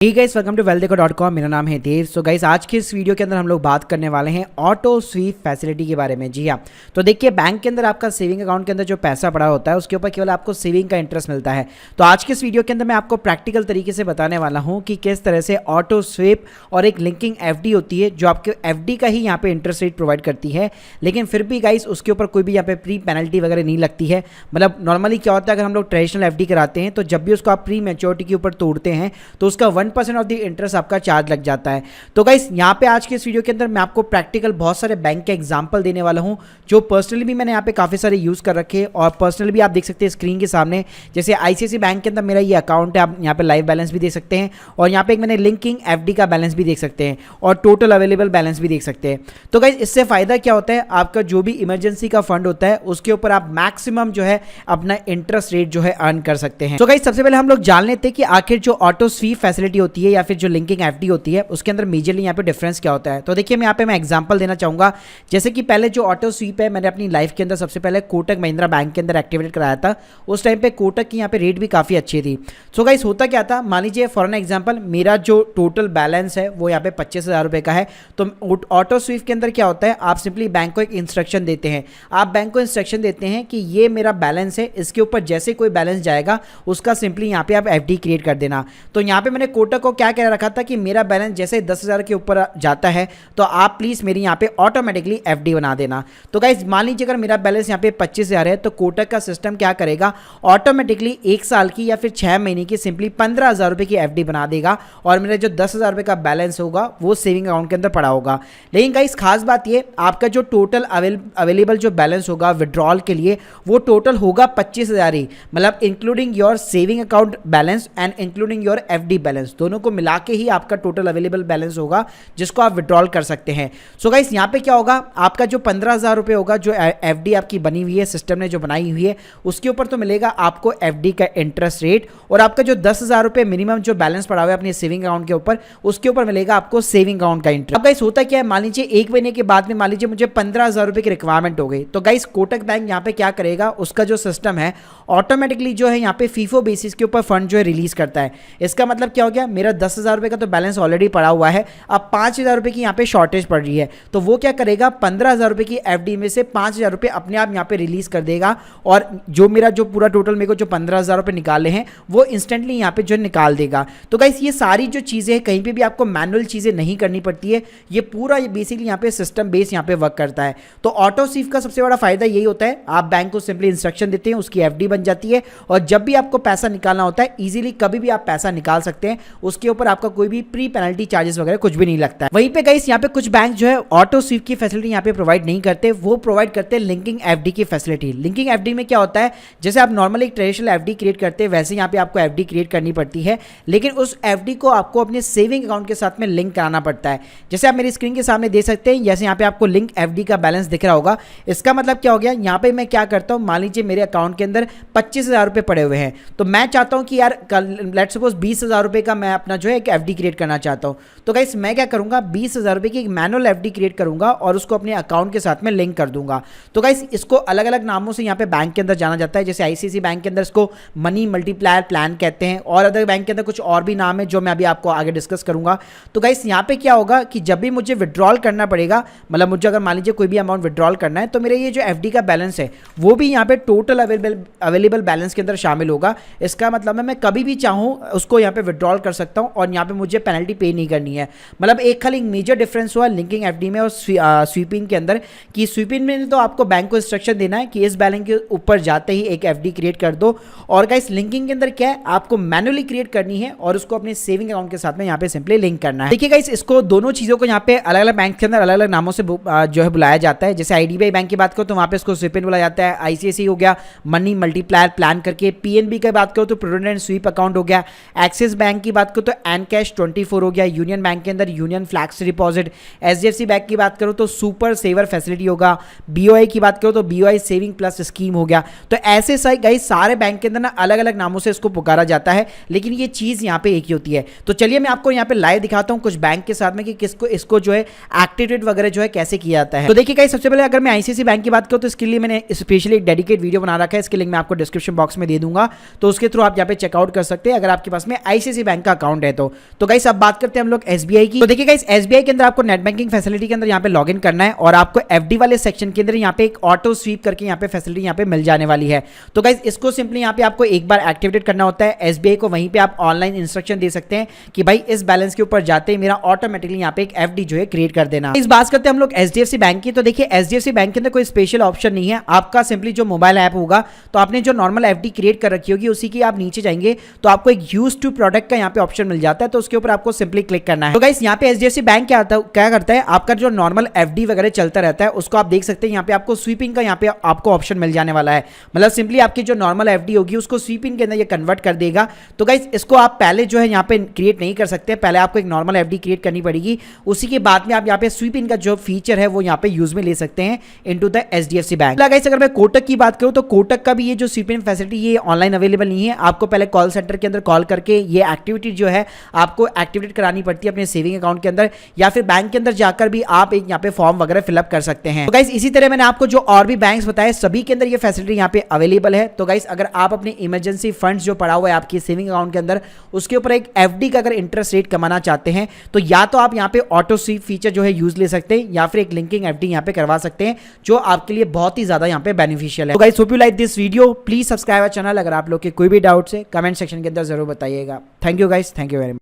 Hey guys, welcome to wealthdeco.com। मेरा नाम है देव। सो गाइस, आज के इस वीडियो के अंदर हम लोग बात करने वाले हैं ऑटो स्वीप फैसिलिटी के बारे में। जी हाँ, तो देखिए, बैंक के अंदर आपका सेविंग अकाउंट के अंदर जो पैसा पड़ा होता है उसके ऊपर केवल आपको सेविंग का इंटरेस्ट मिलता है। तो आज के इस वीडियो के अंदर मैं आपको प्रैक्टिकल तरीके से बताने वाला हूँ कि किस तरह से ऑटो स्वीप और एक लिंकिंग एफडी होती है जो आपके एफडी का ही यहाँ पे इंटरेस्ट रेट प्रोवाइड करती है, लेकिन फिर भी गाइस उसके ऊपर कोई भी यहाँ पे प्री पेनल्टी वगैरह नहीं लगती है। मतलब नॉर्मली क्या होता है, अगर हम लोग ट्रेडिशनल एफडी कराते हैं तो जब भी उसको आप प्री मैच्योरिटी के ऊपर तोड़ते हैं तो उसका 1% ऑफ द इंटरेस्ट आपका चार्ज लग जाता है। तो गाइस, यहाँ पे आज के इस वीडियो के अंदर मैं आपको प्रैक्टिकल बहुत सारे बैंक के एग्जांपल देने वाला हूँ जो पर्सनली भी मैंने यहाँ पे काफ़ी सारे यूज़ कर रखे हैं और पर्सनली भी आप देख सकते हैं स्क्रीन के सामने। जैसे आईसीआईसी बैंक के अंदर मेरा ये अकाउंट है, आप यहाँ पे लाइव बैलेंस भी देख सकते हैं और यहाँ पे एक मैंने लिंकिंग एफडी का बैलेंस भी देख सकते हैं और टोटल अवेलेबल बैलेंस भी देख सकते हैं। तो गाइस, इससे फायदा क्या होता है, आपका जो भी इमरजेंसी का फंड होता है उसके ऊपर आप मैक्सिमम जो है अपना इंटरेस्ट रेट जो है अर्न कर सकते हैं। तो गाइस, सबसे पहले हम लोग जान लेते हैं कि आखिर जो ऑटो स्वीप फैसिलिटी होती है या फिर जो लिंकिंग एफडी होती है उसके अंदर मेजरली यहाँ पे डिफरेंस क्या होता है। तो देखिए, यहाँ पे मैं एग्जांपल देना चाहूंगा। जैसे कि पहले जो ऑटो स्वीप है मैंने अपनी लाइफ के अंदर सबसे पहले कोटक महिंद्रा बैंक के अंदर एक्टिवेट कराया था। उस टाइम पे कोटक की यहाँ पे रेट भी काफ़ी अच्छी थी। सो गाइस, होता क्या था, मान लीजिए फॉर एन एग्जाम्पल मेरा जो टोटल बैलेंस है वो यहाँ पे 25,000 रुपये का है। तो ऑटो स्वीप के अंदर क्या होता है, आप सिंपली बैंक को एक इंस्ट्रक्शन देते हैं। आप बैंक को इंस्ट्रक्शन देते हैं कि ये मेरा बैलेंस है, इसके ऊपर जैसे कोई बैलेंस जाएगा उसका सिंपली यहाँ पे आप एफडी क्रिएट कर देना। तो यहाँ पे मैंने कोटक को क्या कह रखा था कि मेरा बैलेंस जैसे 10,000 के ऊपर जाता है तो आप प्लीज मेरी यहाँ पे ऑटोमेटिकली एफडी बना देना। तो गाइस, मान लीजिए अगर मेरा बैलेंस यहाँ पे 25,000 है तो कोटक का सिस्टम क्या करेगा, ऑटोमेटिकली 1 साल की या फिर 6 महीने की सिंपली 15,000 रुपये की एफडी बना देगा और मेरा जो 10,000 रुपये का बैलेंस होगा वो सेविंग अकाउंट के अंदर पड़ा होगा। लेकिन गाइस, खास बात ये, आपका जो टोटल अवेलेबल जो बैलेंस होगा विड्रॉल के लिए वो टोटल होगा 25,000 ही, मतलब including your saving account balance and including your FD balance, दोनों को मिला के ही आपका टोटल अवेलेबल बैलेंस होगा जिसको आप विड्रॉल कर सकते हैं। सो गाइस, यहाँ पे क्या होगा, आपका जो 15,000 रुपये होगा जो एफडी आपकी बनी हुई है, सिस्टम ने जो बनाई हुई है उसके ऊपर तो मिलेगा आपको एफडी का इंटरेस्ट रेट, और आपका जो 10,000 रुपये मिनिमम जो बैलेंस पड़ा हुआ है अपने सेविंग अकाउंट के ऊपर उसके ऊपर मिलेगा आपको सेविंग अकाउंट का इंटरेस्ट। अब गाइस, होता क्या है, मान लीजिए 1 महीने के बाद में मान लीजिए मुझे 15,000 रुपये की रिक्वायरमेंट हो गई, तो गाइस कोटक बैंक यहाँ पे क्या करेगा, उसका जो सिस्टम है ऑटोमेटिकली जो है यहाँ पे फीफो बेसिस के ऊपर फंड जो है रिलीज करता है। इसका मतलब क्या हो गया, मेरा 10,000 रुपये का तो बैलेंस ऑलरेडी पड़ा हुआ है, अब 5,000 रुपये की यहाँ पे शॉर्टेज पड़ रही है, तो वो क्या करेगा, 15,000 रुपये की एफडी में से 5,000 रुपये अपने आप यहाँ पे रिलीज कर देगा और जो मेरा जो पूरा टोटल मेरे को जो 15,000 रुपये निकाले हैं वो इंस्टेंटली यहाँ पे जो निकाल देगा। तो गाइस, ये सारी जो चीज़ें हैं कहीं पे भी आपको मैनुअल चीज़ें नहीं करनी पड़ती है, ये पूरा बेसिकली यहाँ पे सिस्टम बेस यहाँ पे वर्क करता है। तो ऑटो स्वीप का सबसे बड़ा फायदा यही होता है, आप बैंक को सिंपली इंस्ट्रक्शन देते हैं, उसकी एफडी बन जाती है और जब भी आपको पैसा निकालना होता है इजीली कभी भी आप पैसा निकाल सकते हैं, उसके ऊपर आपका कोई भी प्री पेनल्टी चार्जेस वगैरह कुछ भी नहीं लगता है। वहीं पे गाइस, यहाँ पे कुछ बैंक जो है ऑटो स्वीप की फैसिलिटी यहाँ पे प्रोवाइड नहीं करते, वो प्रोवाइड करते हैं लिंकिंग एफडी की फैसिलिटी। लिंकिंग एफडी में क्या होता है, जैसे आप नॉर्मली एक ट्रेडिशनल एफडी क्रिएट करते हैं वैसे यहाँ पे आपको एफडी क्रिएट करनी पड़ती है, लेकिन उस एफडी को आपको अपने सेविंग अकाउंट के साथ में लिंक कराना पड़ता है। जैसे आप मेरी स्क्रीन के सामने देख सकते हैं, जैसे यहाँ पे आपको लिंक एफडी का बैलेंस दिख रहा होगा। इसका मतलब क्या हो गया, यहाँ पे मैं क्या करता हूँ, मान लीजिए मेरे अकाउंट के अंदर 25,000 रुपये पड़े हुए हैं, तो मैं चाहता हूँ कि यार लेट्स सपोज 20,000 रुपये का मैं अपना जो है एक एफडी क्रिएट करना चाहता हूँ। तो गाइस, मैं क्या करूंगा, 20,000 रुपये की एक मैनुअल एफडी क्रिएट करूंगा और उसको अपने अकाउंट के साथ में लिंक कर दूंगा। तो गाइस, इसको अलग अलग नामों से यहाँ पे बैंक के अंदर जाना जाता है। जैसे आईसीआईसी बैंक के अंदर इसको मनी मल्टीप्लायर प्लान कहते हैं और अदर बैंक के अंदर कुछ और भी नाम है जो मैं अभी आपको आगे डिस्कस करूंगा। तो गाइस, यहाँ पे क्या होगा कि जब भी मुझे विड्रॉल करना पड़ेगा, मतलब मुझे अगर मान लीजिए कोई भी अमाउंट विड्रॉल करना है तो मेरे ये जो एफडी का बैलेंस है वो भी यहाँ पे टोटल अवेलेबल बैलेंस के अंदर शामिल होगा। इसका मतलब है मैं कभी भी चाहूँ उसको यहाँ पे विड्रॉल कर सकता हूँ और यहाँ पे मुझे पेनल्टी पे नहीं करनी है। मतलब एक खाली मेजर डिफरेंस हुआ लिंकिंग एफडी में और स्वीपिंग के अंदर, कि स्वीपिंग में तो आपको बैंक को इंस्ट्रक्शन देना है कि इस बैलेंस के ऊपर जाते ही एक एफडी क्रिएट कर दो, और गाइस लिंकिंग के अंदर क्या है, आपको मैनुअली क्रिएट करनी है और उसको अपने सेविंग अकाउंट के साथ में यहाँ पे सिंपली लिंक करना है। देखिए गाइस, इसको दोनों चीज़ों को यहाँ पे अलग अलग बैंक के अंदर अलग अलग नामों से जो है बुलाया जाता है। जैसे आईडीबीआई बैंक की बात करो तो वहाँ पे इसको स्वीपिंग बुलाया जाता है, आईसीआईसी हो गया मनी मल्टीप्लायर प्लान करके, पीएनबी की बात करो तो प्रूडेंट स्वीप अकाउंट हो गया, एक्सिस बैंक की बात करो तो एनकैश 24 हो गया, यूनियन बैंक के अंदर union flex deposit, HDFC bank की बात करो तो सुपर सेवर फैसिलिटी होगा, बीओआई की बात करो तो बीओआई सेविंग प्लस स्कीम हो गया। तो ऐसे गाइस सारे बैंक के अंदर ना अलग अलग नामों से इसको पुकारा जाता है, लेकिन ये चीज़ यहाँ पे एक ही होती है। तो चलिए मैं आपको यहाँ पे लाइव दिखाता हूँ कुछ बैंक के साथ में कि किसको इसको जो है एक्टिवेट वगैरह जो है कैसे किया जाता है। तो देखिए गाइस, सबसे पहले अगर मैं आईसीआईसी बैंक की बात करूँ तो इसके लिए मैंने स्पेशली एक डेडिकेट वीडियो बना रखा है, इसके लिंक मैं आपको डिस्क्रिप्शन बॉक्स में दे दूंगा, तो उसके थ्रू आप यहाँ पे चेकआउट कर सकते हैं अगर आपके पास में आईसीआईसी बैंक का अकाउंट है तो गाइस अब बात करते हैं हम लोग एसबीआई की। तो देखिए गाइस एसबीआई के अंदर आपको नेट बैंकिंग फैसिलिटी के अंदर यहाँ पे लॉगिन करना है और आपको एफडी वाले सेक्शन के अंदर यहाँ पे एक ऑटो स्वीप करके यहाँ पे फैसिलिटी यहाँ पे मिल जाने वाली है। तो गाइस इसको सिंपली यहाँ पे आपको एक बार एक्टिवेट करना होता है एसबीआई को, वहीं पे आप ऑनलाइन इंस्ट्रक्शन दे सकते हैं कि भाई इस बैलेंस के ऊपर जाते ही मेरा ऑटोमेटिकली यहाँ पे एक एफडी जो है क्रिएट कर देना। इस बात करते हैं हम लोग एचडीएफसी बैंक की। तो देखिए एचडीएफसी बैंक के अंदर कोई स्पेशल ऑप्शन नहीं है, आपका सिंपली जो मोबाइल ऐप होगा तो आपने जो नॉर्मल एफडी क्रिएट कर रखी होगी उसी की आप नीचे जाएंगे तो आपको एक यूज टू प्रोडक्ट का यहाँ पे ऑप्शन मिल जाता है, तो उसके ऊपर आपको सिंपली क्लिक करना है। तो गाइस यहाँ पे एचडीएफसी बैंक क्या करता है, आपका जो नॉर्मल एफडी वगैरह चलता रहता है उसको आप देख सकते हैं यहाँ पे आपको स्वीपिंग का यहाँ पे आपको ऑप्शन मिल जाने वाला है। मतलब सिंपली आपकी जो नॉर्मल एफडी होगी उसको स्वीपिंग के अंदर ये कन्वर्ट कर देगा। तो गाइस इसको आप पहले जो है यहाँ पे क्रिएट नहीं कर सकते, पहले आपको एक नॉर्मल एफडी क्रिएट करनी पड़ेगी, उसी के बाद में आप यहाँ पे स्वीपिंग का जो फीचर है वो यहाँ पे यूज में ले सकते हैं into the HDFC bank. Guys अगर मैं कोटक की बात करूं तो कोटक का भी ये जो स्वीपिंग फैसिलिटी ये ऑनलाइन अवेलेबल नहीं है, आपको पहले कॉल सेंटर के अंदर कॉल करके ये एक्टिविटी जो है आपको एक्टिवेट करानी पड़ती है अपने सेविंग अकाउंट के अंदर, या फिर बैंक के अंदर जाकर भी आप एक यहाँ पे फॉर्म वगैरह फिलअप कर सकते हैं। तो गाइस इसी तरह मैंने आपको जो और भी बैंक्स बताए सभी के अंदर ये फैसिलिटी यहाँ पे अवेलेबल है। तो गाइस अगर आप अपने इमरजेंसी फंड्स जो पड़ा हुआ है आपकी सेविंग अकाउंट के अंदर उसके ऊपर एक एफडी का अगर इंटरेस्ट रेट कमाना चाहते हैं तो या तो आप यहाँ पे ऑटो स्वीप फीचर जो है यूज ले सकते हैं या फिर एक लिंकिंग एफडी यहाँ पे करवा सकते हैं जो आपके लिए बहुत ही ज्यादा यहाँ पे बेनिफिशियल है। तो guys hope you like this video, please subscribe our channel. अगर आप लोग के कोई भी डाउट्स है कमेंट सेक्शन के अंदर जरूर बताइएगा। Thank you guys, thank you very much.